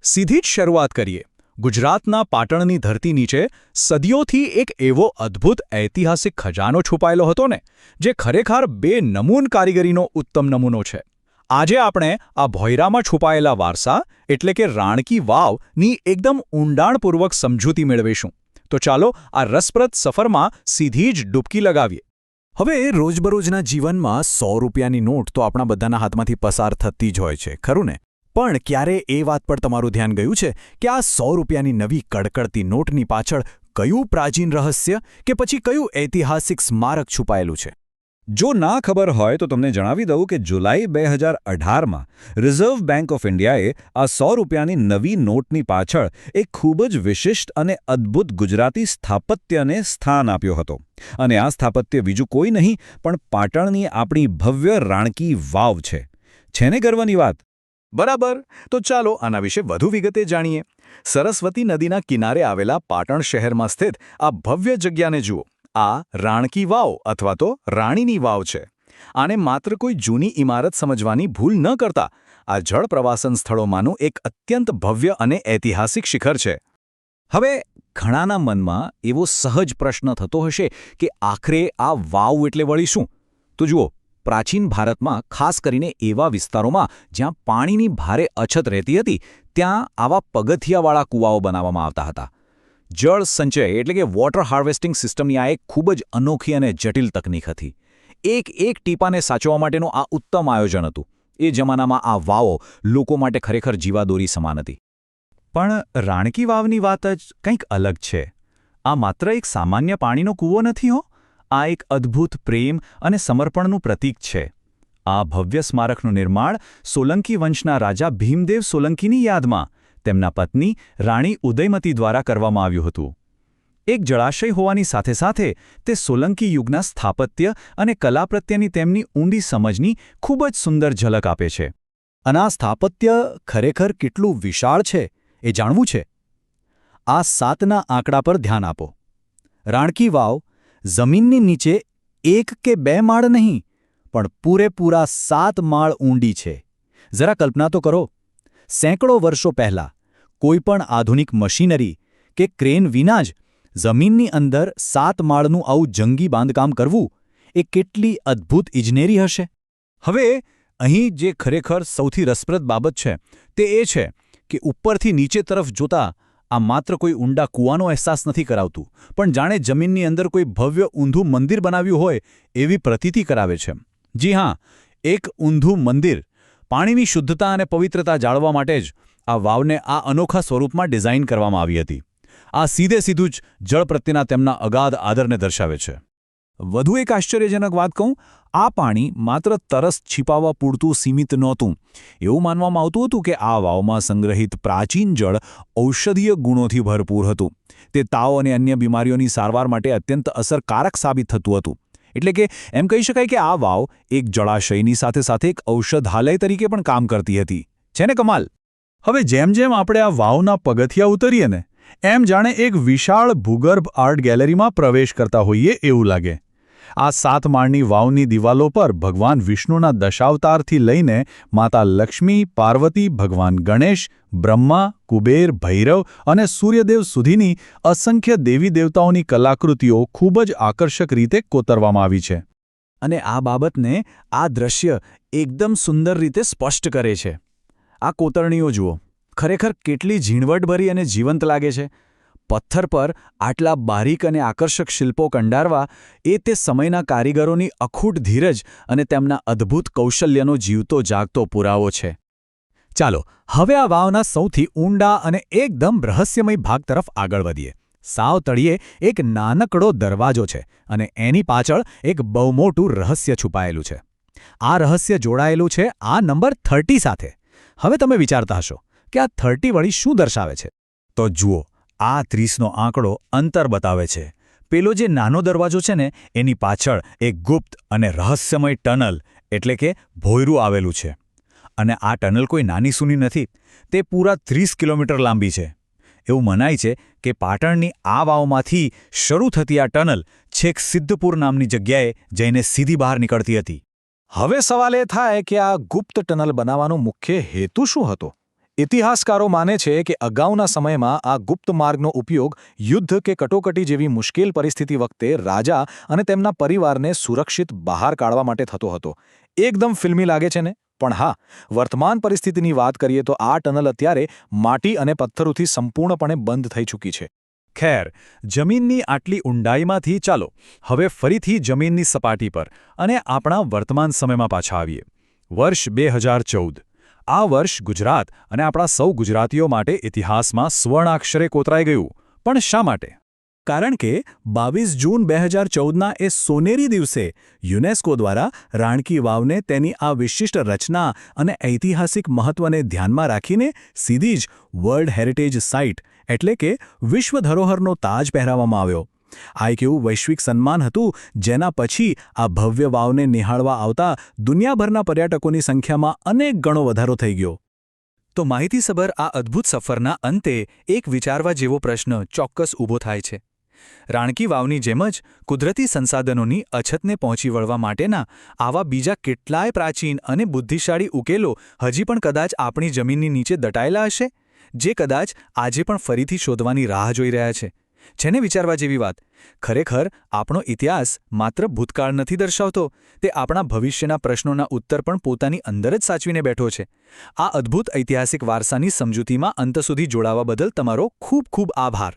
સીધી જ શરૂઆત કરીએ. ગુજરાતના પાટણની ધરતી નીચે સદીઓથી એક એવો અદ્ભુત ઐતિહાસિક ખજાનો છુપાયેલો હતો ને, જે ખરેખર બેનમૂન કારીગરીનો ઉત્તમ નમૂનો છે. આજે આપણે આ ભોંયરામાં છુપાયેલા વારસા એટલે કે રાણકી વાવની એકદમ ઊંડાણપૂર્વક સમજૂતી મેળવીશું. તો ચાલો આ રસપ્રદ સફરમાં સીધી જ ડૂબકી લગાવીએ. હવે રોજબરોજના જીવનમાં 100 રૂપિયાની નોટ તો આપણા બધાના હાથમાંથી પસાર થતી જ હોય છે, ખરું ને? પણ ક્યારે એ વાત પર તમારું ધ્યાન ગયું છે કે આ 100 રૂપિયાની નવી કડકડતી નોટની પાછળ કયું પ્રાચીન રહસ્ય કે પછી કયું ઐતિહાસિક સ્મારક છુપાયેલું છે? જો ના ખબર હોય તો તમને જણાવી દઉં કે જુલાઈ 2018માં રિઝર્વ બેંક ઓફ ઇન્ડિયાએ આ 100 રૂપિયાની નવી નોટની પાછળ એક ખૂબ જ વિશિષ્ટ અને અદ્ભુત ગુજરાતી સ્થાપત્યને સ્થાન આપ્યો હતો. અને આ સ્થાપત્ય બીજું કોઈ નહીં પણ પાટણની આપણી ભવ્ય રાણકી વાવ છે. છે ને ગર્વની વાત? બરાબર, તો ચાલો આના વિશે વધુ વિગતે જાણીએ. સરસ્વતી નદીના કિનારે આવેલા પાટણ શહેરમાં સ્થિત આ ભવ્ય જગ્યાને જુઓ. આ રાણકી વાવ અથવા તો રાણીની વાવ છે. આને માત્ર કોઈ જૂની ઇમારત સમજવાની ભૂલ ન કરતા આ જળ પ્રવાસન સ્થળોમાંનું એક અત્યંત ભવ્ય અને ઐતિહાસિક શિખર છે. હવે ઘણાના મનમાં એવો સહજ પ્રશ્ન થતો હશે કે આખરે આ વાવ એટલે વળી શું? તો જુઓ, પ્રાચીન ભારતમાં ખાસ કરીને એવા વિસ્તારોમાં જ્યાં પાણીની ભારે અછત રહેતી હતી, ત્યાં આવા પગથિયાવાળા કૂવાઓ બનાવવામાં આવતા હતા. જળ સંચય એટલે કે વોટર હાર્વેસ્ટિંગ સિસ્ટમની આ એક ખૂબ જ અનોખી અને જટિલ તકનીક હતી. એક ટીપાને સાચવવા માટેનું આ ઉત્તમ આયોજન હતું. એ જમાનામાં આ વાવો લોકો માટે ખરેખર જીવાદોરી સમાન હતી. પણ રાણકી વાવની વાત જ કંઈક અલગ છે. આ માત્ર એક સામાન્ય પાણીનો કૂવો નથી હો. આ એક અદ્ભુત પ્રેમ અને સમર્પણનું પ્રતીક છે. આ ભવ્ય સ્મારકનું નિર્માણ સોલંકી વંશના રાજા ભીમદેવ સોલંકીની યાદમાં તેમના પત્ની રાણી ઉદયમતી દ્વારા કરવામાં આવ્યું હતું. એક જળાશય હોવાની સાથે સાથે તે સોલંકી યુગના સ્થાપત્ય અને કલા પ્રત્યેની તેમની ઊંડી સમજની ખૂબ જ સુંદર ઝલક આપે છે. અને આ સ્થાપત્ય ખરેખર કેટલું વિશાળ છે એ જાણવું છે? આ 7ના આંકડા પર ધ્યાન આપો. રાણકી વાવ જમીનની નીચે 1 કે 2 માળ નહીં, પણ પૂરેપૂરા 7 માળ ઊંડી છે. જરા કલ્પના તો કરો. સેંકડો વર્ષો પહેલાં કોઈપણ આધુનિક મશીનરી કે ક્રેન વિના જ જમીનની અંદર 7 માળનું આવું જંગી બાંધકામ કરવું એ કેટલી અદ્ભુત ઇજનેરી હશે. હવે અહીં જે ખરેખર સૌથી રસપ્રદ બાબત છે તે એ છે કે ઉપરથી નીચે તરફ જોતા આ માત્ર કોઈ ઊંડા કૂવાનો અહેસાસ નથી કરાવતું, પણ જાણે જમીનની અંદર કોઈ ભવ્ય ઊંધું મંદિર બનાવ્યું હોય એવી પ્રતીતિ કરાવે છે. જી હા, એક ઊંધું મંદિર. પાણીની શુદ્ધતા અને પવિત્રતા જાળવવા માટે જ આ વાવને આ અનોખા સ્વરૂપમાં ડિઝાઇન કરવામાં આવી હતી. આ સીધું જ જળ પ્રત્યેના તેમના અગાધ આદરને દર્શાવે છે. વધુ એક આશ્ચર્યજનક વાત કહું, આ પાણી માત્ર તરસ छिपाવવા પૂરતું સીમિત નહોતું. એવું માનવામાં આવતું હતું કે આ વાવમાં સંગ્રહિત પ્રાચીન જળ ઔષધીય ગુણોથી ભરપૂર હતું. તે તાવ અને અન્ય બીમારીઓની સારવાર માટે અત્યંત અસરકારક સાબિત થતું હતું. એટલે કે એમ કહી શકાય કે આ વાવ એક જળાશયની સાથે સાથે એક ઔષધાલય તરીકે પણ કામ કરતી હતી. છે ને કમાલ? હવે જેમ જેમ આપણે આ વાવના પગથિયા ઉતરીએ ને, એમ જાણે એક વિશાળ ભૂગર્ભ આર્ટ ગેલેરીમાં પ્રવેશ કરતા હોઈએ એવું લાગે. આ 7 માળની વાવની દિવાલો પર ભગવાન વિષ્ણુના દશાવતારથી લઈને માતા લક્ષ્મી, પાર્વતી, ભગવાન ગણેશ, બ્રહ્મા, કુબેર, ભૈરવ અને સૂર્યદેવ સુધીની અસંખ્ય દેવી દેવતાઓની કલાકૃતિઓ ખૂબ જ આકર્ષક રીતે કોતરવામાં આવી છે. અને આ બાબતને આ દ્રશ્ય એકદમ સુંદર રીતે સ્પષ્ટ કરે છે. આ કોતરણીઓ જુઓ, ખરેખર કેટલી ઝીણવટભરી અને જીવંત લાગે છે. પથ્થર પર આટલા બારીક અને આકર્ષક શિલ્પો કંડારવા એ તે સમયના કારીગરોની અખૂટ ધીરજ અને તેમના અદ્ભુત કૌશલ્યનો જીવતો જાગતો પુરાવો છે. ચાલો હવે આ વાવના સૌથી ઊંડા અને એકદમ રહસ્યમય ભાગ તરફ આગળ વધીએ. સાવ તળિયે એક નાનકડો દરવાજો છે અને એની પાછળ એક બહુ મોટું રહસ્ય છુપાયેલું છે. આ રહસ્ય જોડાયેલું છે આ નંબર 30 સાથે. હવે તમે વિચારતા હશો કે આ 30 વળી શું દર્શાવે છે? તો જુઓ, આ 30નો આંકડો અંતર બતાવે છે. પેલો જે નાનો દરવાજો છે ને, એની પાછળ એક ગુપ્ત અને રહસ્યમય ટનલ એટલે કે ભોંયરું આવેલું છે. અને આ ટનલ કોઈ નાની સૂની નથી. તે પૂરા 30 કિલોમીટર લાંબી છે. એવું મનાય છે કે પાટણની આ વાવમાંથી શરૂ થતી આ ટનલ છેક સિદ્ધપુર નામની જગ્યાએ જઈને સીધી બહાર નીકળતી હતી. હવે સવાલ એ થાય કે આ ગુપ્ત ટનલ બનાવવાનો મુખ્ય હેતુ શું હતો? ઇતિહાસકારો માને છે કે અગાઉના સમયમાં આ ગુપ્ત માર્ગનો ઉપયોગ યુદ્ધ કે કટોકટી જેવી મુશ્કેલ પરિસ્થિતિ વખતે રાજા અને તેમના પરિવારને સુરક્ષિત બહાર કાઢવા માટે થતો હતો. એકદમ ફિલ્મી લાગે છે ને? પણ હા, વર્તમાન પરિસ્થિતિની વાત કરીએ તો આ ટનલ અત્યારે માટી અને પથ્થરોથી સંપૂર્ણપણે બંધ થઈ ચૂકી છે. ખેર, જમીનની આટલી ઊંડાઈમાંથી ચાલો હવે ફરીથી જમીનની સપાટી પર અને આપણા વર્તમાન સમયમાં પાછા આવીએ. વર્ષ 2014. આ વર્ષ ગુજરાત અને આપણા સૌ ગુજરાતીઓ માટે ઇતિહાસમાં સ્વર્ણાક્ષરે કોતરાઈ ગયું. પણ શા માટે? કારણ કે 22 જૂન 2014ના એ સોનેરી દિવસે યુનેસ્કો દ્વારા રાણકી વાવને તેની આ વિશિષ્ટ રચના અને ઐતિહાસિક મહત્વને ધ્યાનમાં રાખીને સીધી જ વર્લ્ડ હેરિટેજ સાઇટ એટલે કે વિશ્વ ધરોહરનો તાજ પહેરાવવામાં આવ્યો. આ એક એવું વૈશ્વિક સન્માન હતું જેના પછી આ ભવ્ય વાવને નિહાળવા આવતા દુનિયાભરના પર્યટકોની સંખ્યામાં અનેક ગણો વધારો થઈ ગયો. તો માહિતીસભર આ અદ્ભુત સફરના અંતે એક વિચારવા જેવો પ્રશ્ન ચોક્કસ ઊભો થાય છે. રાણકી વાવની જેમ જ કુદરતી સંસાધનોની અછતને પહોંચી વળવા માટેના આવા બીજા કેટલાય પ્રાચીન અને બુદ્ધિશાળી ઉકેલો હજી પણ કદાચ આપણી જમીનની નીચે દટાયેલા હશે, જે કદાચ આજે પણ ફરીથી શોધવાની રાહ જોઈ રહ્યા છે. જેને વિચારવા જેવી વાત. ખરેખર આપણો ઇતિહાસ માત્ર ભૂતકાળ નથી દર્શાવતો, તે આપણા ભવિષ્યના પ્રશ્નોના ઉત્તર પણ પોતાની અંદર જ સાચવીને બેઠો છે. આ અદ્ભુત ઐતિહાસિક વારસાની સમજૂતીમાં અંત સુધી જોડાવા બદલ તમારો ખૂબ ખૂબ આભાર.